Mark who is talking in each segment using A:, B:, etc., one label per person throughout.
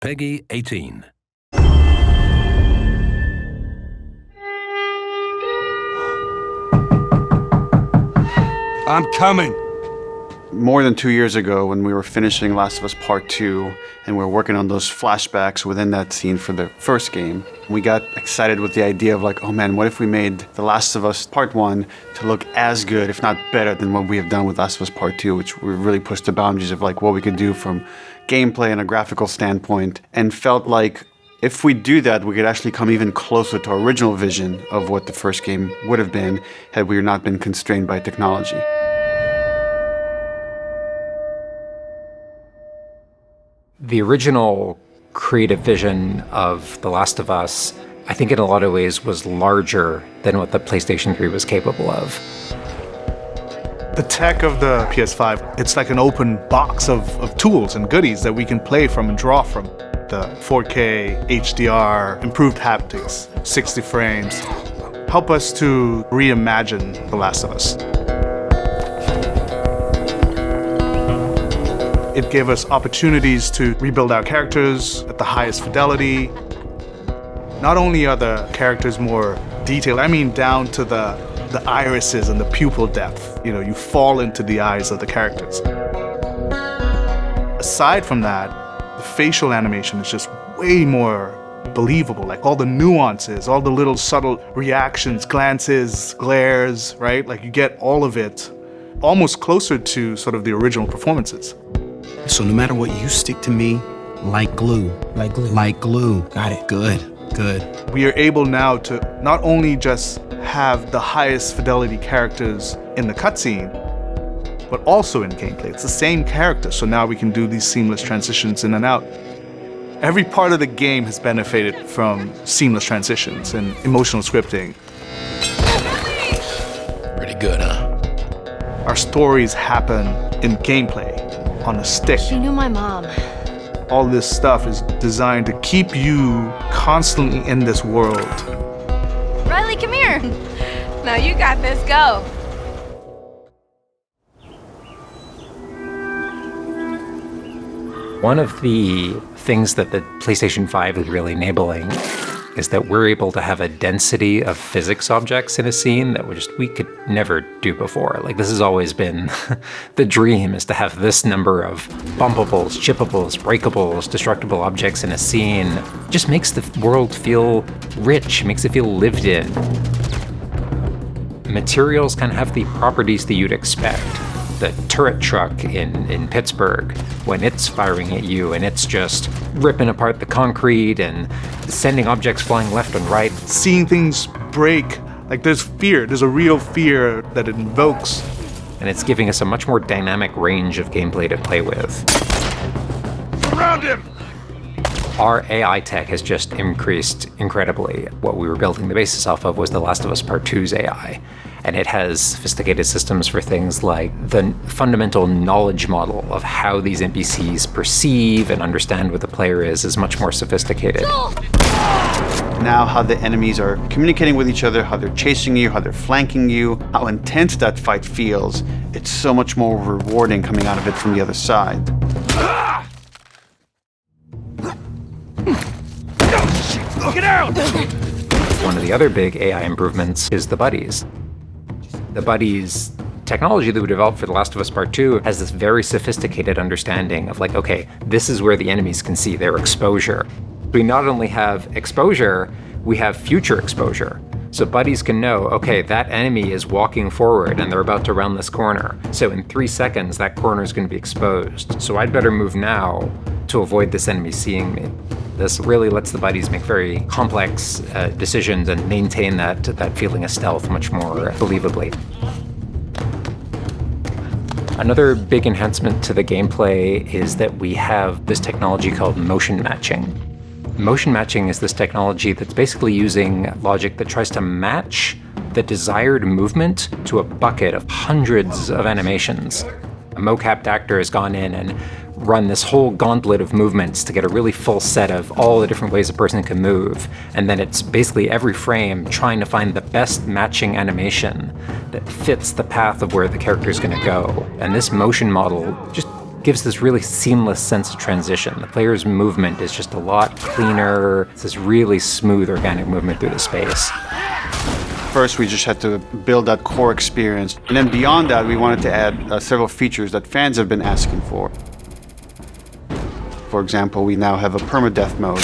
A: Peggy 18.
B: I'm coming.
C: More than 2 years ago, when we were finishing Last of Us Part 2, and we were working on those flashbacks within that scene for the first game, we got excited with the idea of like, oh man, what if we made The Last of Us Part 1 to look as good, if not better, than what we have done with Last of Us Part 2, which we really pushed the boundaries of like what we could do from gameplay and a graphical standpoint, and felt like if we do that, we could actually come even closer to our original vision of what the first game would have been had we not been constrained by technology.
D: The original creative vision of The Last of Us, I think in a lot of ways was larger than what the PlayStation 3 was capable of.
E: The tech of the PS5, it's like an open box of tools and goodies that we can play from and draw from. The 4K, HDR, improved haptics, 60 frames, help us to reimagine The Last of Us. It gave us opportunities to rebuild our characters at the highest fidelity. Not only are the characters more detailed, I mean down to the irises and the pupil depth. You know, you fall into the eyes of the characters. Aside from that, the facial animation is just way more believable. Like all the nuances, all the little subtle reactions, glances, glares, right? Like you get all of it almost closer to sort of the original performances.
B: So no matter what, you stick to me like glue.
F: Like glue.
B: Like glue.
F: Got it.
B: Good.
E: We are able now to not only just have the highest fidelity characters in the cutscene, but also in gameplay. It's the same character, so now we can do these seamless transitions in and out. Every part of the game has benefited from seamless transitions and emotional scripting.
B: Pretty good, huh?
E: Our stories happen in gameplay, on a stick.
G: She knew my mom.
E: All this stuff is designed to keep you constantly in this world.
G: Riley, come here. Now you got this, go.
D: One of the things that the PlayStation 5 is really enabling is that we're able to have a density of physics objects in a scene that we could never do before. Like, this has always been the dream, is to have this number of bumpables, chippables, breakables, destructible objects in a scene. It just makes the world feel rich, makes it feel lived in. Materials kind of have the properties that you'd expect. The turret truck in Pittsburgh, when it's firing at you and it's just ripping apart the concrete and sending objects flying left and right.
E: Seeing things break, like there's fear, there's a real fear that it invokes.
D: And it's giving us a much more dynamic range of gameplay to play with.
B: Surround him!
D: Our AI tech has just increased incredibly. What we were building the basis off of was The Last of Us Part 2's AI. And it has sophisticated systems for things like the fundamental knowledge model of how these NPCs perceive and understand what the player is much more sophisticated.
C: Now how the enemies are communicating with each other, how they're chasing you, how they're flanking you, how intense that fight feels, it's so much more rewarding coming out of it from the other side.
B: Get out!
D: One of the other big AI improvements is the buddies. The buddies technology that we developed for The Last of Us Part 2 has this very sophisticated understanding of like, okay, this is where the enemies can see their exposure. We not only have exposure, we have future exposure. So buddies can know, okay, that enemy is walking forward and they're about to round this corner. So in 3 seconds, that corner is going to be exposed. So I'd better move now to avoid this enemy seeing me. This really lets the buddies make very complex decisions and maintain that feeling of stealth much more believably. Another big enhancement to the gameplay is that we have this technology called motion matching. Motion matching is this technology that's basically using logic that tries to match the desired movement to a bucket of hundreds of animations. A mocapped actor has gone in and run this whole gauntlet of movements to get a really full set of all the different ways a person can move. And then it's basically every frame trying to find the best matching animation that fits the path of where the character is going to go. And this motion model just gives this really seamless sense of transition. The player's movement is just a lot cleaner. It's this really smooth, organic movement through the space.
C: First, we just had to build that core experience. And then beyond that, we wanted to add several features that fans have been asking for. For example, we now have a permadeath mode.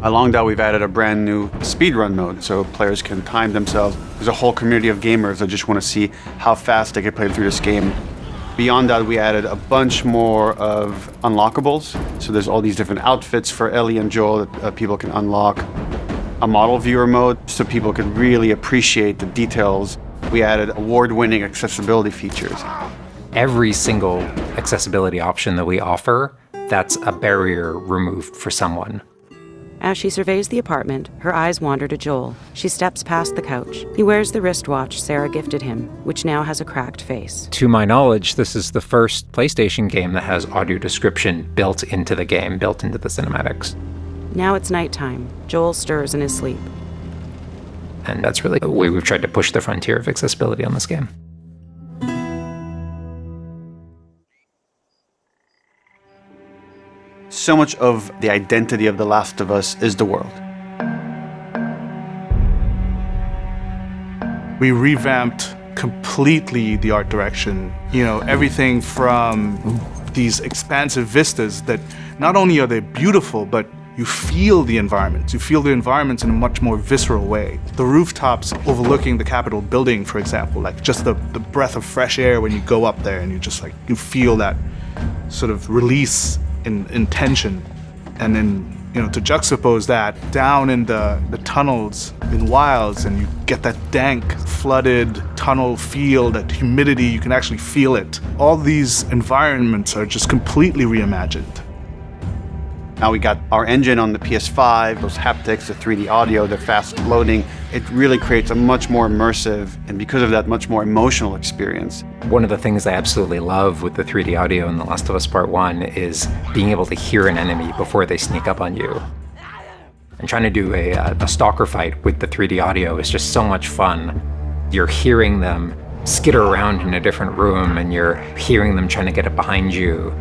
C: Along that, we've added a brand new speedrun mode, so players can time themselves. There's a whole community of gamers that just want to see how fast they can play through this game. Beyond that, we added a bunch more of unlockables. So there's all these different outfits for Ellie and Joel that people can unlock. A model viewer mode, so people could really appreciate the details. We added award-winning accessibility features.
D: Every single accessibility option that we offer, that's a barrier removed for someone.
A: As she surveys the apartment, her eyes wander to Joel. She steps past the couch. He wears the wristwatch Sarah gifted him, which now has a cracked face.
D: To my knowledge, this is the first PlayStation game that has audio description built into the game, built into the cinematics.
A: Now it's nighttime. Joel stirs in his sleep.
D: And that's really the way we've tried to push the frontier of accessibility on this game.
C: So much of the identity of The Last of Us is the world.
E: We revamped completely the art direction. You know, everything from these expansive vistas that not only are they beautiful, but you feel the environments. You feel the environments in a much more visceral way. The rooftops overlooking the Capitol building, for example, like just the breath of fresh air when you go up there and you feel that sort of release in tension. And then, to juxtapose that down in the tunnels in Wilds, and you get that dank, flooded tunnel feel, that humidity, you can actually feel it. All these environments are just completely reimagined.
C: Now we got our engine on the PS5, those haptics, the 3D audio, the fast loading. It really creates a much more immersive, and because of that, much more emotional experience.
D: One of the things I absolutely love with the 3D audio in The Last of Us Part 1 is being able to hear an enemy before they sneak up on you. And trying to do a stalker fight with the 3D audio is just so much fun. You're hearing them skitter around in a different room, and you're hearing them trying to get up behind you.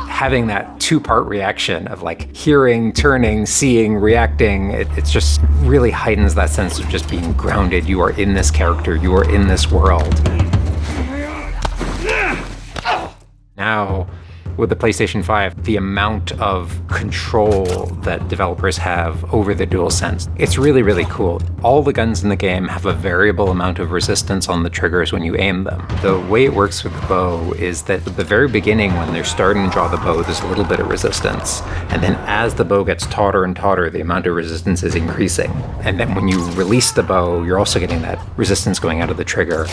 D: Having that two-part reaction of like hearing, turning, seeing, reacting, it just really heightens that sense of just being grounded. You are in this character, you are in this world. Now, with the PlayStation 5, the amount of control that developers have over the DualSense, it's really, really cool. All the guns in the game have a variable amount of resistance on the triggers when you aim them. The way it works with the bow is that at the very beginning, when they're starting to draw the bow, there's a little bit of resistance. And then as the bow gets tauter and tauter, the amount of resistance is increasing. And then when you release the bow, you're also getting that resistance going out of the trigger.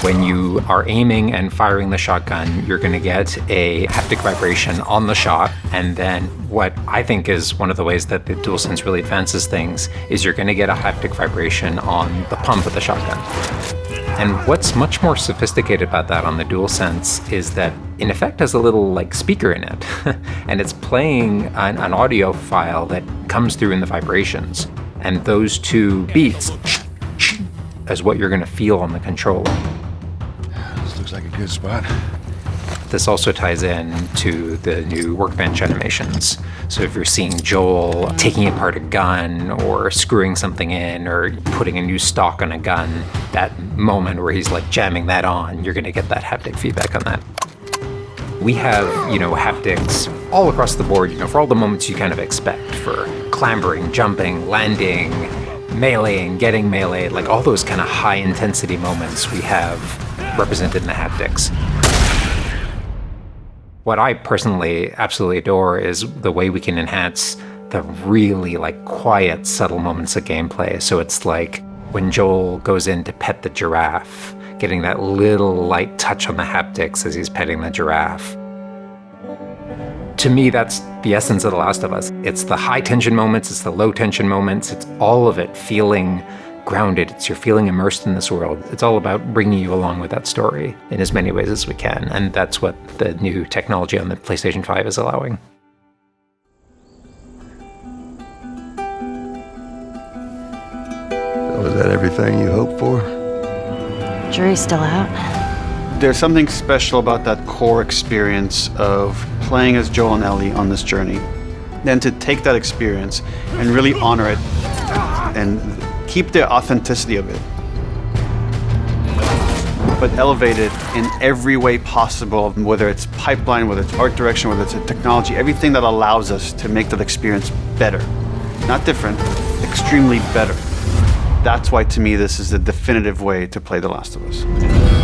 D: When you are aiming and firing the shotgun, you're going to get a haptic vibration on the shot. And then what I think is one of the ways that the DualSense really advances things is you're going to get a haptic vibration on the pump of the shotgun. And what's much more sophisticated about that on the DualSense is that in effect has a little like speaker in it. And it's playing an audio file that comes through in the vibrations. And those two beats is what you're going to feel on the controller.
F: Looks like a good spot.
D: This also ties in to the new workbench animations. So if you're seeing Joel taking apart a gun or screwing something in or putting a new stock on a gun, that moment where he's like jamming that on, you're going to get that haptic feedback on that. We have, haptics all across the board, for all the moments you kind of expect, for clambering, jumping, landing, meleeing, getting meleeed, like all those kind of high intensity moments we have represented in the haptics. What I personally absolutely adore is the way we can enhance the really quiet, subtle moments of gameplay. So it's like when Joel goes in to pet the giraffe, getting that little light touch on the haptics as he's petting the giraffe. To me, that's the essence of The Last of Us. It's the high tension moments, it's the low tension moments, it's all of it feeling grounded. You're feeling immersed in this world. It's all about bringing you along with that story in as many ways as we can. And that's what the new technology on the PlayStation 5 is allowing.
F: Was that everything you hoped for?
A: Jury's still out.
C: There's something special about that core experience of playing as Joel and Ellie on this journey. Then to take that experience and really honor it and keep the authenticity of it, but elevate it in every way possible, whether it's pipeline, whether it's art direction, whether it's a technology, everything that allows us to make that experience better. Not different, extremely better. That's why, to me, this is the definitive way to play The Last of Us.